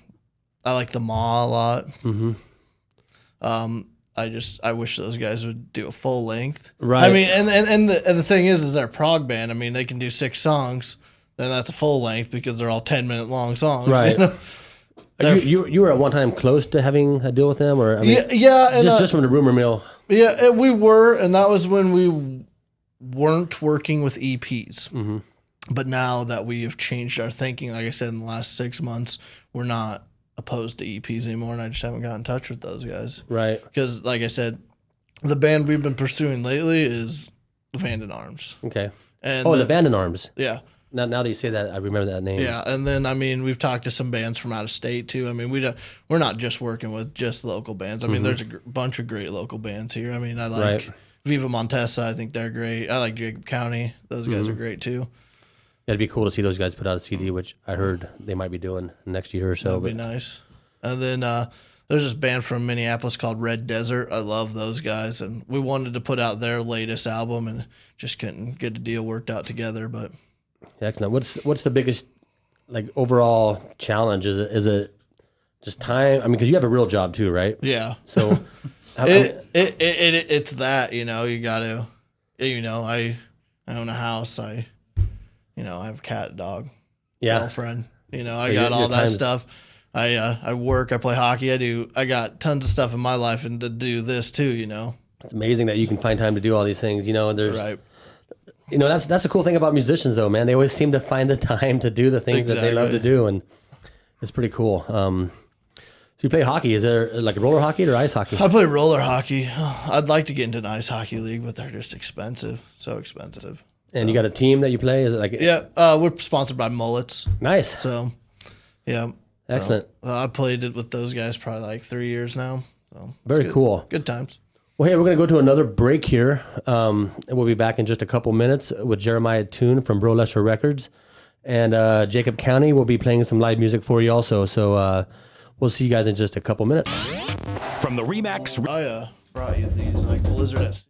like the Maw a lot. I wish those guys would do a full length. Right. I mean, and the thing is they're a prog band. I mean, they can do 6 songs. Then that's a full length because they're all 10-minute long songs. Right. You were at one time close to having a deal with them, or I mean, yeah, just from the rumor mill. Yeah, we were, and that was when we weren't working with EPs. But now that we have changed our thinking, like I said, in the last 6 months, we're not opposed to EPs anymore, and I just haven't got in touch with those guys. Right. Because, like I said, the band we've been pursuing lately is the Vanden Arms. Okay. And the Vanden Arms. Yeah. Now that you say that, I remember that name. Yeah, and then I mean we've talked to some bands from out of state too. I mean we're not just working with just local bands. I mean there's a bunch of great local bands here. I mean I like Viva Montesa. I think they're great. I like Jacob County. Those guys are great too. Yeah, it'd be cool to see those guys put out a CD, which I heard they might be doing next year or so. That'd be nice. And then there's this band from Minneapolis called Red Desert. I love those guys, and we wanted to put out their latest album and just couldn't get a deal worked out together, but. Excellent. What's the biggest like overall challenge? Is it just time? I mean, because you have a real job too, right? Yeah. So it's that you gotta I own a house. I have a cat, dog, girlfriend. I got all that stuff. I work, I play hockey, I got tons of stuff in my life, and to do this too, It's amazing that you can find time to do all these things. There's Right. That's the cool thing about musicians, though, man. They always seem to find the time to do the things that they love to do, and it's pretty cool. So you play hockey. Is there like roller hockey or ice hockey? I play roller hockey. I'd like to get into an ice hockey league, but they're just expensive. So expensive. And you got a team that you play? Is it like we're sponsored by Mullets. Nice. So, yeah. Excellent. So, I played it with those guys probably like 3 years now. So Very good. cool. Good times. Well, hey, we're going to go to another break here. And we'll be back in just a couple minutes with Jeremiah Toon from Bro Lesher Records. And Jacob County will be playing some live music for you also. So we'll see you guys in just a couple minutes. From the Remax. I brought you these, like the Lizard at Sea.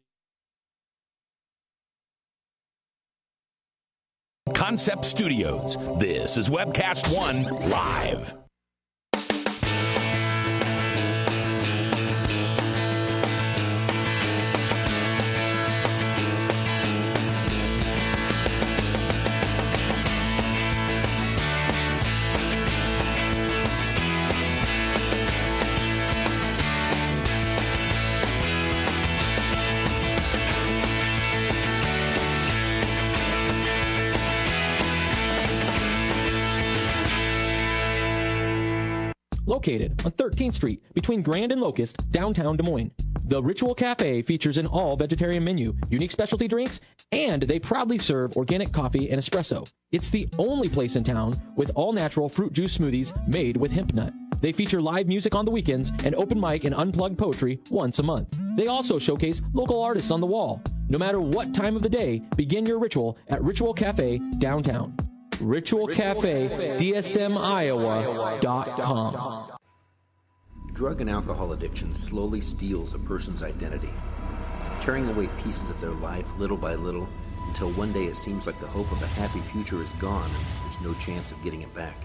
Concept Studios. This is Webcast One Live. Located on 13th Street between Grand and Locust, downtown Des Moines. The Ritual Cafe features an all-vegetarian menu, unique specialty drinks, and they proudly serve organic coffee and espresso. It's the only place in town with all-natural fruit juice smoothies made with hemp nut. They feature live music on the weekends and open mic and unplugged poetry once a month. They also showcase local artists on the wall. No matter what time of the day, begin your ritual at Ritual Cafe downtown. Ritual Cafe, DSMIowa.com. Drug and alcohol addiction slowly steals a person's identity, tearing away pieces of their life little by little until one day it seems like the hope of a happy future is gone and there's no chance of getting it back.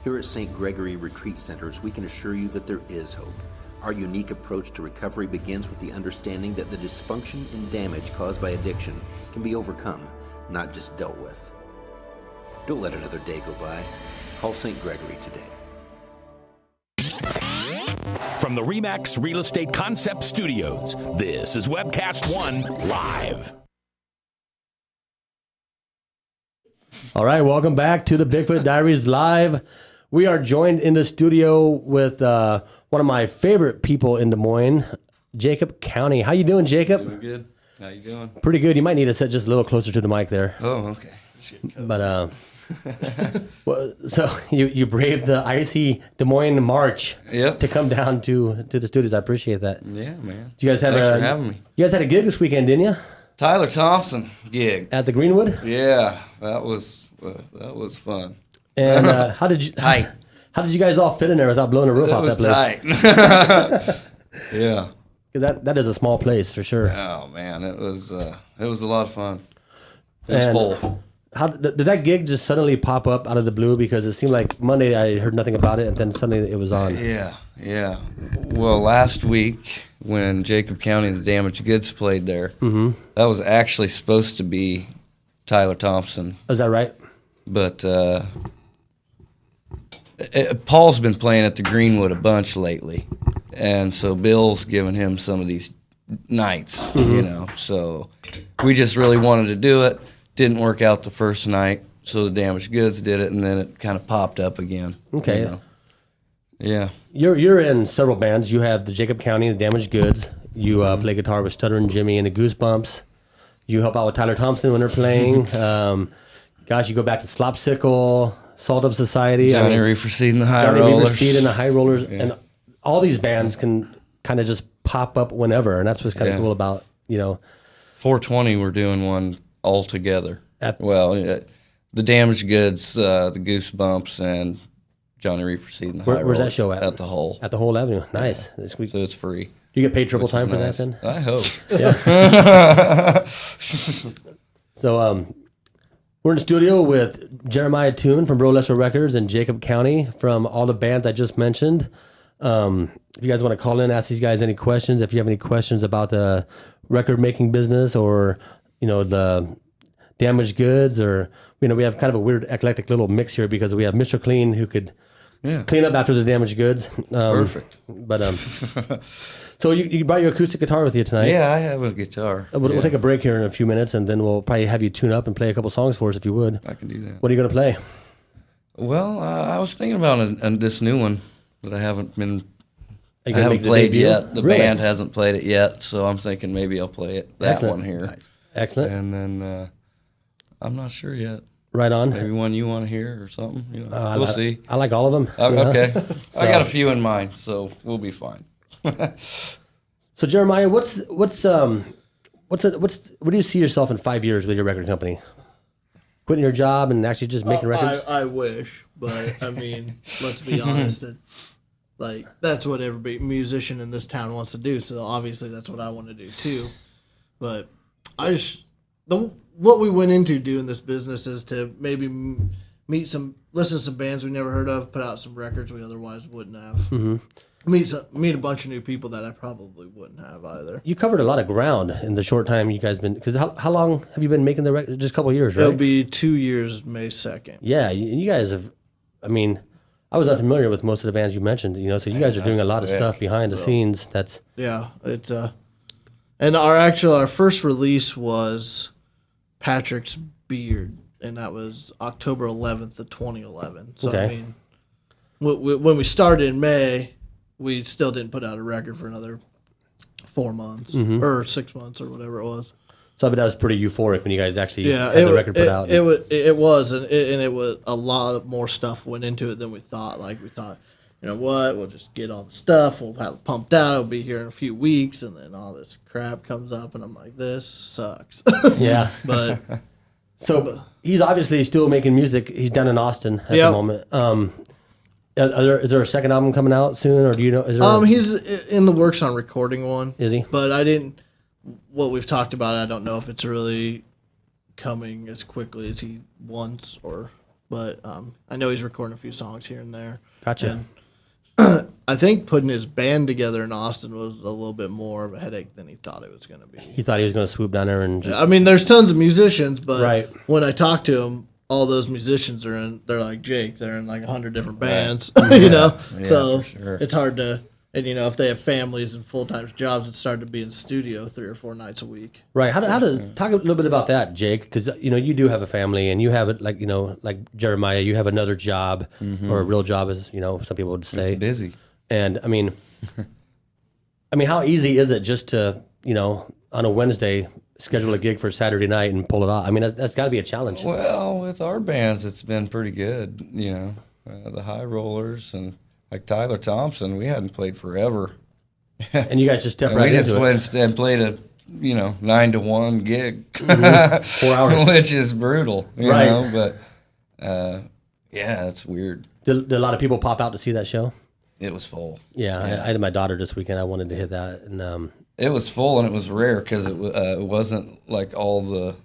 Here at St. Gregory Retreat Centers, we can assure you that there is hope. Our unique approach to recovery begins with the understanding that the dysfunction and damage caused by addiction can be overcome, not just dealt with. Don't let another day go by. Call St. Gregory today. From the Remax Real Estate Concept Studios, this is Webcast One Live. All right, welcome back to the Bigfoot Diaries Live. We are joined in the studio with one of my favorite people in Des Moines, Jacob County. How you doing, Jacob? Doing good. How you doing? Pretty good. You might need to sit just a little closer to the mic there. Oh, okay. But well, so you braved the icy Des Moines March to come down to the studios. I appreciate that. Yeah, man. You guys Thanks for having me. You guys had a gig this weekend, didn't you? Tyler Thompson gig at the Greenwood. Yeah, that was fun. And how did you How did you guys all fit in there without blowing the roof off that place? Tight. Yeah. Because that is a small place for sure. Oh man, it was a lot of fun. It was full. How did that gig just suddenly pop up out of the blue? Because it seemed like Monday I heard nothing about it, and then suddenly it was on. Yeah. Well, last week when Jacob County and the Damaged Goods played there, that was actually supposed to be Tyler Thompson. Is that right? But Paul's been playing at the Greenwood a bunch lately, and so Bill's giving him some of these nights, So we just really wanted to do it. Didn't work out the first night, so the Damaged Goods did it, and then it kind of popped up again. Okay. Yeah. You're in several bands. You have the Jacob County, the Damaged Goods. You play guitar with Stuttering Jimmy and the Goosebumps. You help out with Tyler Thompson when they're playing. Gosh, you go back to Slopsicle, Salt of Society. Johnny Reefer Seed and the High Johnny Rollers. Reefer Seed and the High Rollers. Yeah. And all these bands can kind of just pop up whenever, and that's what's kind of cool about, 420, we're doing one all together. The Damaged Goods, the Goosebumps, and Johnny Reefer Seed and the High Rollers. Where's that show at? At the Hole. At the Whole Avenue. Nice. Yeah. So it's free. Do you get paid triple Which time is for nice. that then? I hope. Yeah. So we're in the studio with Jeremiah Toon from Bro Lesher Records and Jacob County from all the bands I just mentioned. If you guys want to call in, ask these guys any questions. If you have any questions about the record making business or, the Damaged Goods, or, we have kind of a weird eclectic little mix here because we have Mr. Clean who could Yeah. clean up after the damaged goods. Perfect. But so you brought your acoustic guitar with you tonight? Yeah, I have a guitar. We'll take a break here in a few minutes, and then we'll probably have you tune up and play a couple songs for us if you would. I can do that. What are you going to play? Well, I was thinking about this new one that I haven't make played debut? yet. The Really? band hasn't played it yet, so I'm thinking maybe I'll play it. That Excellent. one here. Excellent. And then I'm not sure yet. Right on. Maybe one you want to hear or something. You know, we'll see. I like all of them. Okay. So- I got a few in mind, so we'll be fine. So Jeremiah, what do you see yourself in 5 years with your record company? Quitting your job and actually just making records? I wish, but I mean, let's be honest. That's what every musician in this town wants to do. So obviously, that's what I want to do too. But what we went into doing this business is to maybe listen to some bands we never heard of, put out some records we otherwise wouldn't have. Mm-hmm. Meet a bunch of new people that I probably wouldn't have either. You covered a lot of ground in the short time you guys been. Because how long have you been making the record? Just a couple of years, right? It'll be 2 years, May 2nd. Yeah, you guys have. I mean, I was unfamiliar with most of the bands you mentioned. So you guys are doing a lot of stuff behind the scenes. That's it's and our first release was Patrick's Beard, and that was October 11th of 2011. So Okay. I mean, when we started in May, we still didn't put out a record for another 4 months Mhm. or 6 months or whatever it was. so. But that was pretty euphoric when you guys actually had it the wa- record put out. It was, and it was a lot of more stuff went into it than we thought. Like we thought, you know what, we'll just get all the stuff, we'll have it pumped out, it'll be here in a few weeks, and then all this crap comes up, and I'm like, this sucks. Yeah. But so he's obviously still making music. He's down in Austin at the Yep. moment. Is there a second album coming out soon, or do you know? Is there he's in the works on recording one. Is he? But I didn't. What we've talked about, I don't know if it's really coming as quickly as he wants, but I know he's recording a few songs here and there. Gotcha. And I think putting his band together in Austin was a little bit more of a headache than he thought it was going to be. He thought he was going to swoop down there and just. I mean, there's tons of musicians, but Right. when I talk to him, all those musicians they're like Jake, they're in like 100 different bands, Right. you know? Yeah, So for sure. it's hard to, and if they have families and full-time jobs, it's started to be in studio 3 or 4 nights a week. Right. How does talk a little bit about that, Jake? Because you do have a family, and you have it like Jeremiah. You have another job, or a real job, as some people would say. It's busy. And I mean, how easy is it just to on a Wednesday schedule a gig for Saturday night and pull it off? I mean, that's got to be a challenge. Well, with our bands, it's been pretty good. The High Rollers and like Tyler Thompson, we hadn't played forever. And you guys just stepped And right we just into it. went and played a 9 to 1 gig, 4 hours, which is brutal, you Right. know. But yeah, it's weird. Did a lot of people pop out to see that show? It was full. Yeah, Yeah. I had my daughter this weekend. I wanted to hit that, and It was full, and it was rare because it wasn't like all the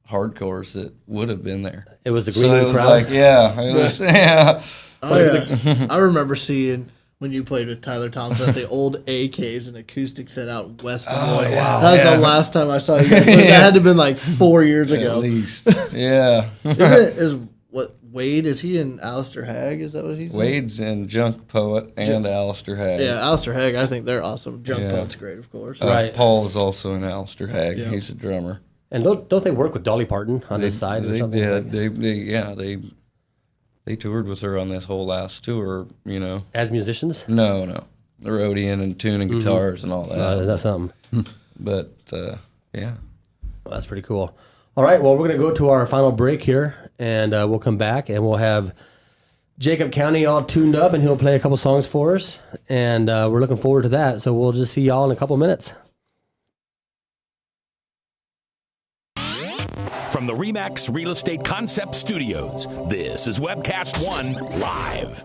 hardcores that would have been there. It was the so green it was crowd? like it was yeah. I remember seeing when you played with Tyler Thompson at the old AKs and acoustic set out in West Des Moines. Oh, wow. That was Yeah. the last time I saw you guys. That had to have been like 4 years ago. At least, yeah. Is what Wade? Is he in Alistair Hagg? Is that what he's in? Wade's in Junk Poet and Alistair Hagg. Yeah, Alistair Hagg. I think they're awesome. Junk Yeah. Poet's great, of course. Right. Paul is also in Alistair Hagg. Yeah. He's a drummer. and don't they work with Dolly Parton on this side? Or They something? did. They toured with her on this whole last tour. As musicians? No. The roadieing and tuning guitars and all that. Is that something? But yeah. Well, that's pretty cool. All right, well, we're going to go to our final break here, and we'll come back, and we'll have Jacob County all tuned up, and he'll play a couple songs for us, and we're looking forward to that. So we'll just see y'all in a couple minutes. From the RE/MAX Real Estate Concept Studios, this is Webcast One Live.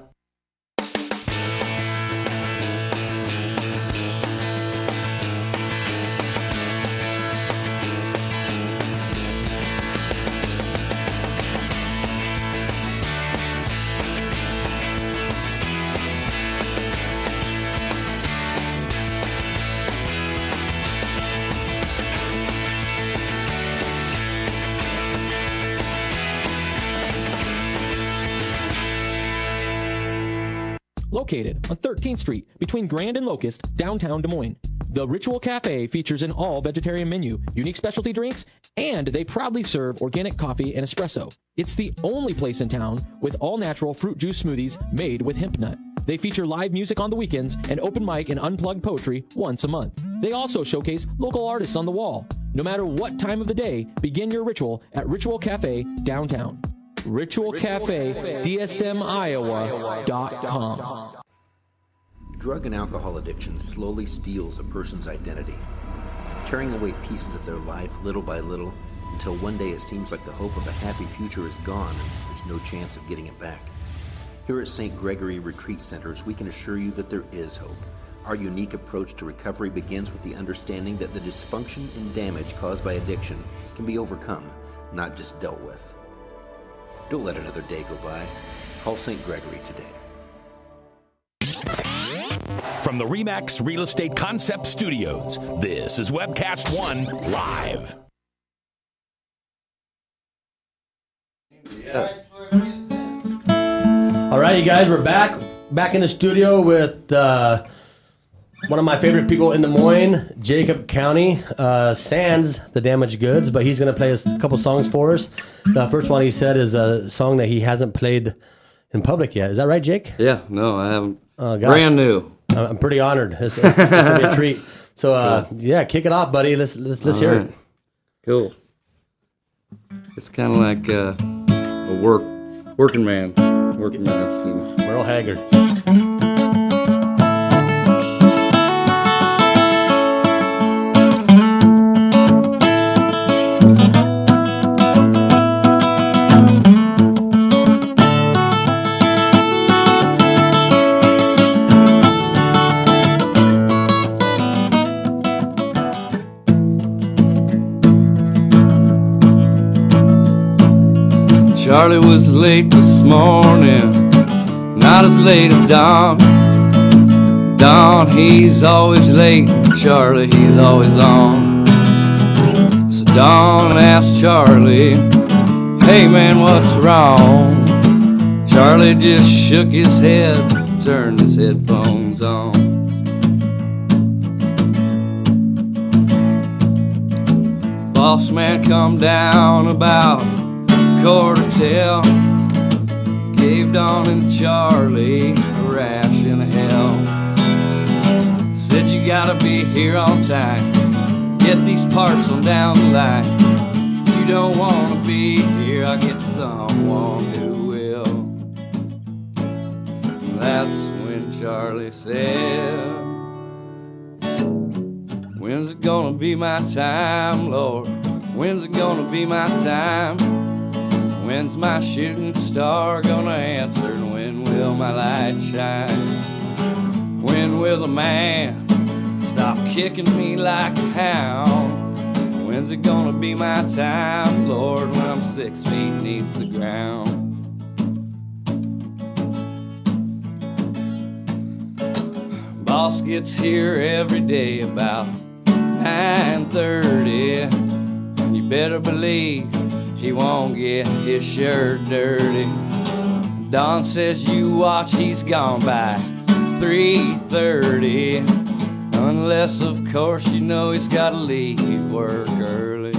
located on 13th Street between Grand and Locust, downtown Des Moines. The Ritual Cafe features an all-vegetarian menu, unique specialty drinks, and they proudly serve organic coffee and espresso. It's the only place in town with all-natural fruit juice smoothies made with hemp nut. They feature live music on the weekends and open mic and unplugged poetry once a month. They also showcase local artists on the wall. No matter what time of the day, begin your ritual at Ritual Cafe downtown. Ritual Cafe, DSMIowa.com. Drug and alcohol addiction slowly steals a person's identity, tearing away pieces of their life little by little until one day it seems like the hope of a happy future is gone and there's no chance of getting it back. Here at St. Gregory Retreat Centers, we can assure you that there is hope. Our unique approach to recovery begins with the understanding that the dysfunction and damage caused by addiction can be overcome, not just dealt with. Don't let another day go by. Call St. Gregory today. From the RE/MAX Real Estate Concept Studios, this is Webcast One Live. All right, you guys, we're back in the studio with one of my favorite people in Des Moines, Jacob County, sans the damaged goods, but he's going to play us a couple songs for us. The first one he said is a song that he hasn't played in public yet. Is that right, Jake? Yeah, no, I haven't. Gosh. Brand new. I'm pretty honored. It's going to be a treat. So, yeah, kick it off, buddy. Let's hear it. Cool. It's kind of like a working man's thing. Merle Haggard. Charlie was late this morning, not as late as Don. Don, he's always late, Charlie, he's always on. So Don asked Charlie, hey man, what's wrong? Charlie just shook his head, turned his headphones on. Boss man come down about quarter till, gave Don and Charlie a rash in hell. Said you gotta be here on time, get these parts on down the line. You don't wanna be here, I'll get someone who will. That's when Charlie said, when's it gonna be my time, Lord? When's it gonna be my time? When's my shooting star gonna answer? And when will my light shine? When will the man stop kicking me like a hound? When's it gonna be my time, Lord, when I'm 6 feet beneath the ground? Boss gets here every day about 9:30, and you better believe he won't get his shirt dirty. Don says you watch, he's gone by 3:30. Unless, of course, you know he's gotta leave work early.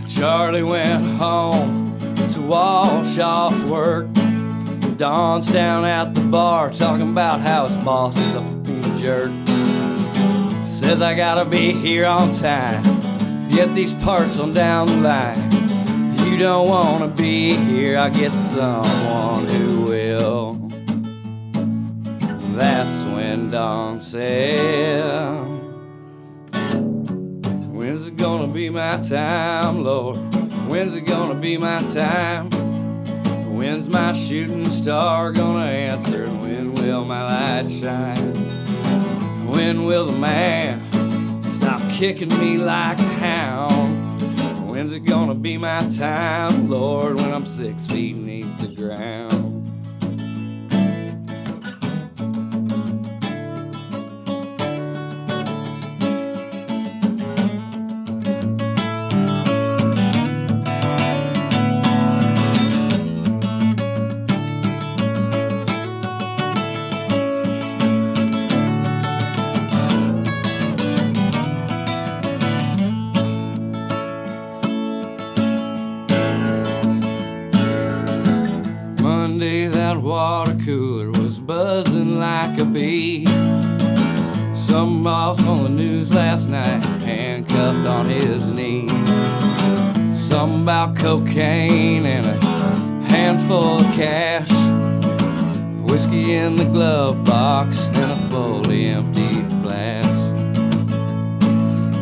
Charlie went home to wash off work. Don's down at the bar talking about how his boss is a fucking jerk. Says I gotta be here on time, get these parts on down the line. You don't wanna be here, I'll get someone who will. That's when Don said, when's it gonna be my time, Lord? When's it gonna be my time? When's my shooting star gonna answer? When will my light shine? When will the man stop kicking me like a hound? When's it gonna be my time, Lord, when I'm 6 feet beneath the ground? that water cooler was buzzing like a bee. Some boss on the news last night, handcuffed on his knee. Something about cocaine and a handful of cash. Whiskey in the glove box and a fully emptied flask.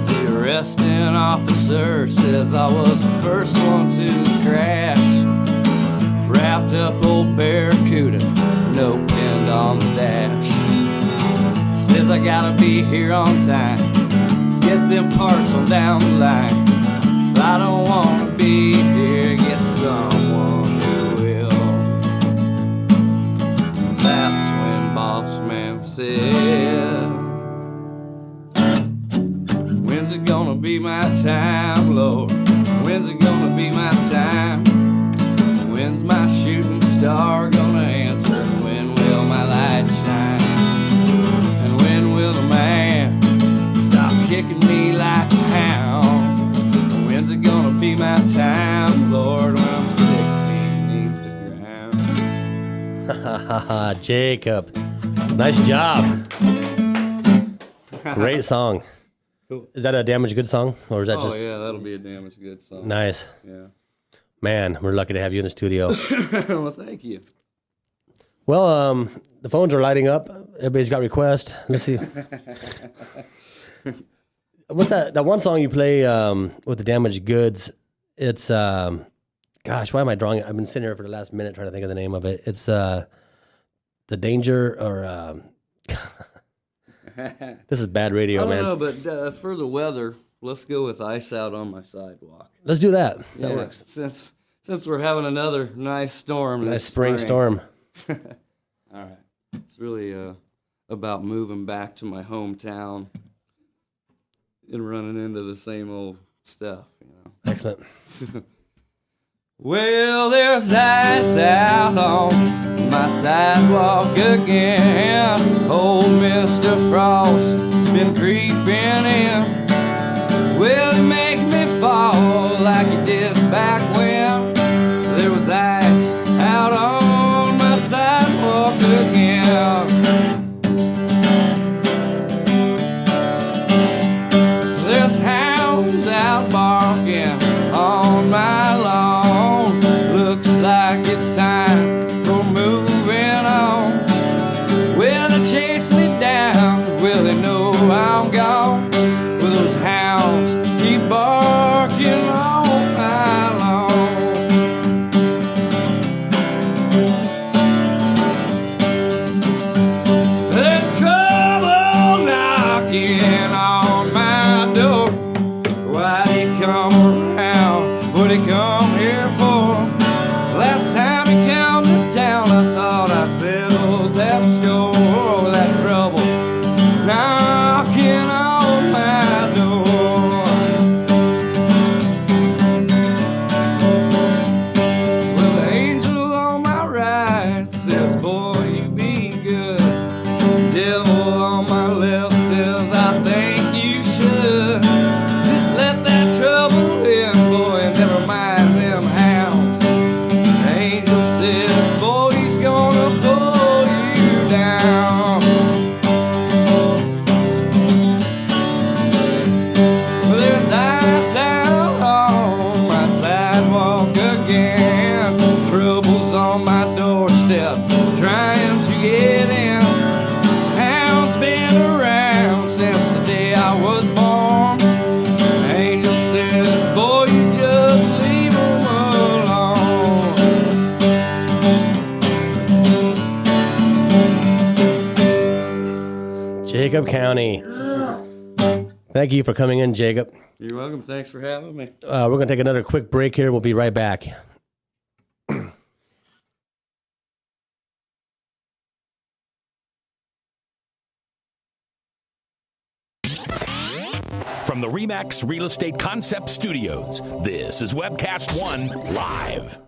The arresting officer says I was the first one to crash. Wrapped up old Barracuda, no pinned on the dash. Says I gotta be here on time, get them parts on down the line. If I don't wanna be here, get someone who will. That's when Boss Man said, when's it gonna be my time, Lord? When's it gonna be my time? When's my shooting star gonna answer? When will my light shine? And when will the man stop kicking me like a hound? When's it gonna be my time, Lord, when I'm 6 feet beneath the ground? Jacob, nice job. Great song. Cool. Is that a Damaged Goods song, or is that just? Oh yeah, that'll be a Damaged Goods song. Nice. Yeah. Man, we're lucky to have you in the studio. Well, thank you. Well, the phones are lighting up. Everybody's got requests. Let's see. What's that? That one song you play with the Damaged Goods? It's gosh, why am I drawing it? I've been sitting here for the last minute trying to think of the name of it. It's the Danger or this is bad radio, man. I don't know, but for the weather, let's go with Ice Out on My Sidewalk. Let's do that. That Yeah, works. Since we're having another nice storm. Nice this spring storm. All right. It's really about moving back to my hometown and running into the same old stuff, you know. Excellent. Well, there's ice out on my sidewalk again. Old Mr. Frost been creeping in. Will he make me fall like he did back when there was ice out on my sidewalk again? There's hounds out barking on my lawn. Looks like it's time for moving on. Will they chase me down? Will they know I'm gone? Will those hounds keep barking all night long? There's trouble knocking on my door. Why'd he come around? What'd he come here for? Last time he came to town, I thought I settled that score. That trouble knocking on my door. Well, the angel on my right says, boy, you be good. The devil on my left says, I think you should. Just let that trouble in, boy, and never mind them hounds. The angel says, boy, he's gonna pull you down. Well, there's ice out on my sidewalk again. Trouble's on my doorstep, trying to get in. Hound's been around since the day I was born. The angel says, boy, you just leave him alone. Jacob County. Thank you for coming in, Jacob. You're welcome. Thanks for having me. We're going to take another quick break here. We'll be right back. From the RE/MAX Real Estate Concept Studios, this is Webcast One Live.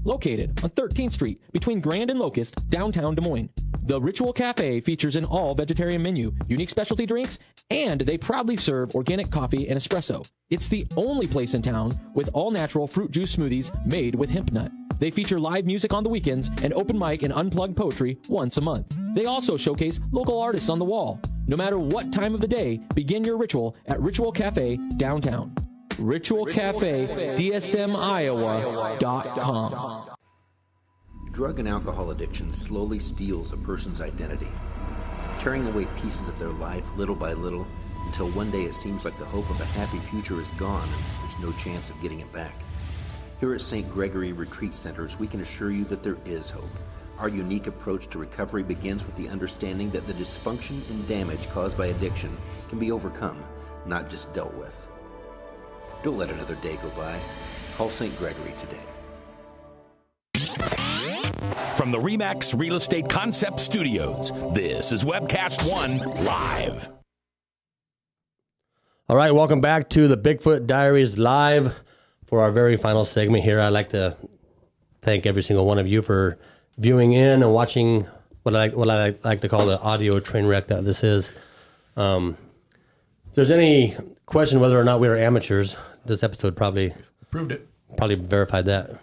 located on 13th Street between Grand and Locust, downtown Des Moines. The Ritual Cafe features an all-vegetarian menu, unique specialty drinks, and they proudly serve organic coffee and espresso. It's the only place in town with all-natural fruit juice smoothies made with hemp nut. They feature live music on the weekends and open mic and unplugged poetry once a month. They also showcase local artists on the wall. No matter what time of the day, begin your ritual at Ritual Cafe downtown. Ritual Cafe, DSMIowa.com. Drug and alcohol addiction slowly steals a person's identity, tearing away pieces of their life little by little until one day it seems like the hope of a happy future is gone and there's no chance of getting it back. Here at St. Gregory Retreat Centers, we can assure you that there is hope. Our unique approach to recovery begins with the understanding that the dysfunction and damage caused by addiction can be overcome, not just dealt with. Don't let another day go by. Call St. Gregory today. From the RE/MAX Real Estate Concept Studios, this is Webcast One Live. All right, welcome back to the Bigfoot Diaries Live for our very final segment here. I'd like to thank every single one of you for viewing in and watching what I like to call the audio train wreck that this is. If there's any question whether or not we are amateurs, this episode probably proved it. Probably verified that.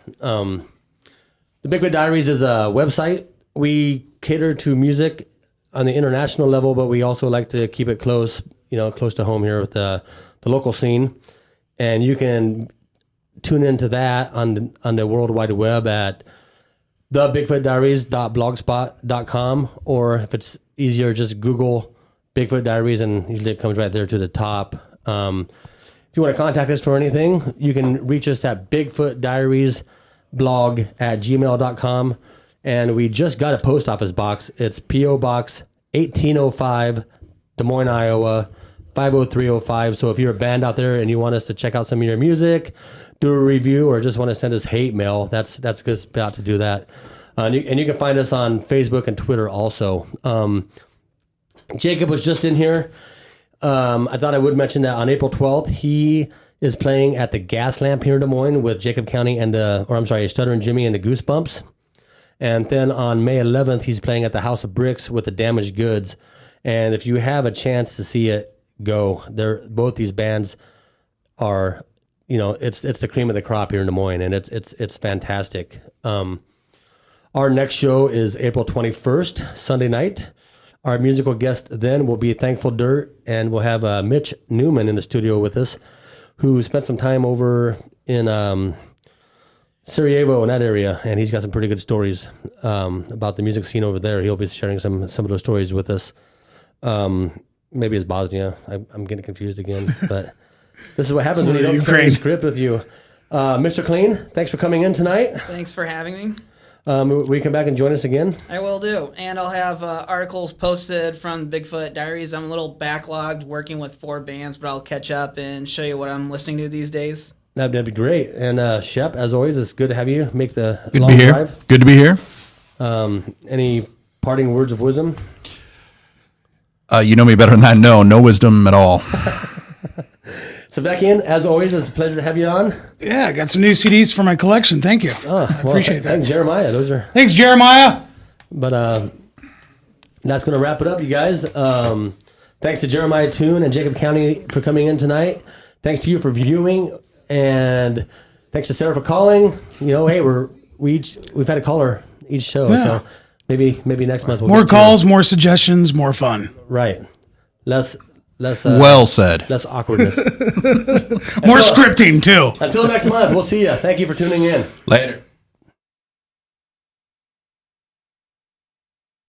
The Bigfoot Diaries is a website. We cater to music on the international level, but we also like to keep it close to home here with the local scene. And you can tune into that on the World Wide Web at thebigfootdiaries.blogspot.com, or if it's easier, just Google Bigfoot Diaries, and usually it comes right there to the top. If you want to contact us for anything, you can reach us at bigfootdiariesblog@gmail.com. And we just got a post office box. It's P.O. Box 1805, Des Moines, Iowa, 50305. So if you're a band out there and you want us to check out some of your music, do a review, or just want to send us hate mail, that's a good spot to do that. And you can find us on Facebook and Twitter also. Jacob was just in here. I thought I would mention that on April 12th, he is playing at the Gas Lamp here in Des Moines with Jacob County and Stuttering Jimmy and the Goosebumps. And then on May 11th, he's playing at the House of Bricks with the Damaged Goods. And if you have a chance to see it, go. Both these bands are, it's the cream of the crop here in Des Moines, and it's fantastic. Our next show is April 21st, Sunday night. Our musical guest then will be Thankful Dirt, and we'll have Mitch Newman in the studio with us, who spent some time over in Sarajevo in that area, and he's got some pretty good stories about the music scene over there. He'll be sharing some of those stories with us. Maybe it's Bosnia. I'm getting confused again, but this is what happens when you don't carry a script with you. Mr. Clean, thanks for coming in tonight. Thanks for having me. Will you come back and join us again? I will do. And I'll have articles posted from Bigfoot Diaries. I'm a little backlogged working with 4 bands, but I'll catch up and show you what I'm listening to these days. That'd be great. And Shep, as always, it's good to have you make the good long to be here. drive. Good to be here. Any parting words of wisdom? You know me better than that. No wisdom at all. Sebastian, as always, it's a pleasure to have you on. Yeah, I got some new CDs for my collection. Thank you. I appreciate that. Thanks, Jeremiah. Thanks, Jeremiah. But that's going to wrap it up, you guys. Thanks to Jeremiah Toon and Jacob County for coming in tonight. Thanks to you for viewing, and thanks to Sarah for calling. Hey, we've had a caller each show, so maybe next month we'll more calls, more suggestions, more fun. Right. Less well said. Less awkwardness. More scripting too. Until next month, we'll see you. Thank you for tuning in. Later.